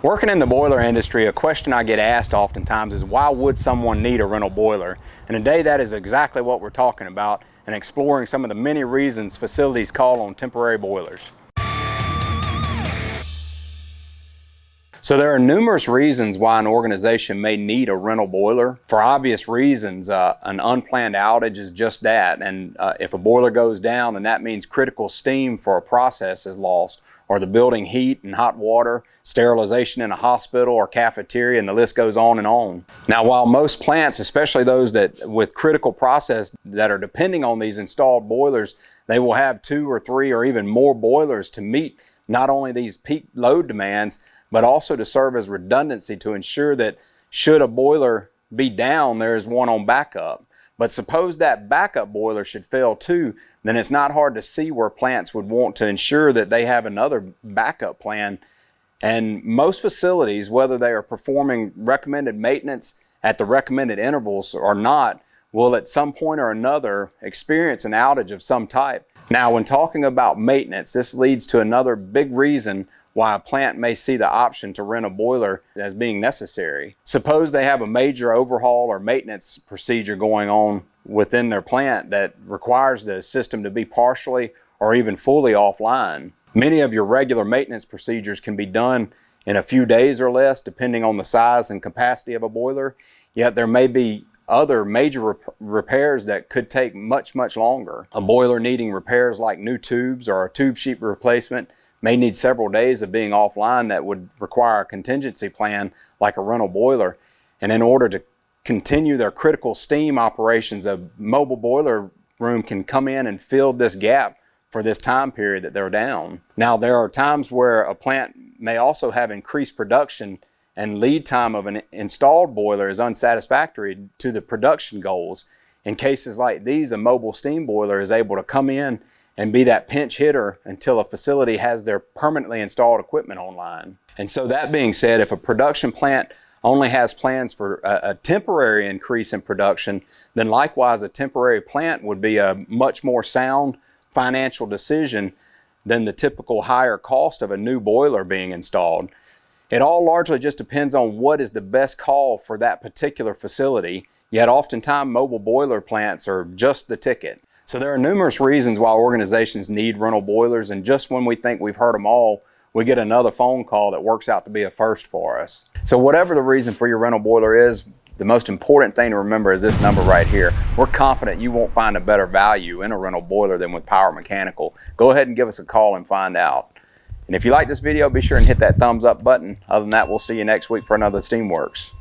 Working in the boiler industry, a question I get asked oftentimes is why would someone need a rental boiler? And today that is exactly what we're talking about and exploring some of the many reasons facilities call on temporary boilers. So there are numerous reasons why an organization may need a rental boiler. For obvious reasons, an unplanned outage is just that. And if a boiler goes down, then that means critical steam for a process is lost, or the building heat and hot water, sterilization in a hospital or cafeteria, and the list goes on and on. Now, while most plants, especially those that with critical process that are depending on these installed boilers, they will have 2 or 3 or even more boilers to meet not only these peak load demands, but also to serve as redundancy to ensure that should a boiler be down, there is one on backup. But suppose that backup boiler should fail too, then it's not hard to see where plants would want to ensure that they have another backup plan. And most facilities, whether they are performing recommended maintenance at the recommended intervals or not, will at some point or another experience an outage of some type. Now, when talking about maintenance, this leads to another big reason why a plant may see the option to rent a boiler as being necessary. Suppose they have a major overhaul or maintenance procedure going on within their plant that requires the system to be partially or even fully offline. Many of your regular maintenance procedures can be done in a few days or less, depending on the size and capacity of a boiler, yet there may be other major repairs that could take much longer. A boiler needing repairs like new tubes or a tube sheet replacement may need several days of being offline that would require a contingency plan like a rental boiler. And in order to continue their critical steam operations, a mobile boiler room can come in and fill this gap for this time period that they're down. Now, there are times where a plant may also have increased production and lead time of an installed boiler is unsatisfactory to the production goals. In cases like these, a mobile steam boiler is able to come in and be that pinch hitter until a facility has their permanently installed equipment online. And so that being said, if a production plant only has plans for a temporary increase in production, then likewise a temporary plant would be a much more sound financial decision than the typical higher cost of a new boiler being installed. It all largely just depends on what is the best call for that particular facility, yet oftentimes mobile boiler plants are just the ticket. So there are numerous reasons why organizations need rental boilers, and just when we think we've heard them all, we get another phone call that works out to be a first for us. So whatever the reason for your rental boiler is, the most important thing to remember is this number right here. We're confident you won't find a better value in a rental boiler than with Power Mechanical. Go ahead and give us a call and find out. And if you like this video, be sure and hit that thumbs up button. Other than that, we'll see you next week for another Steamworks.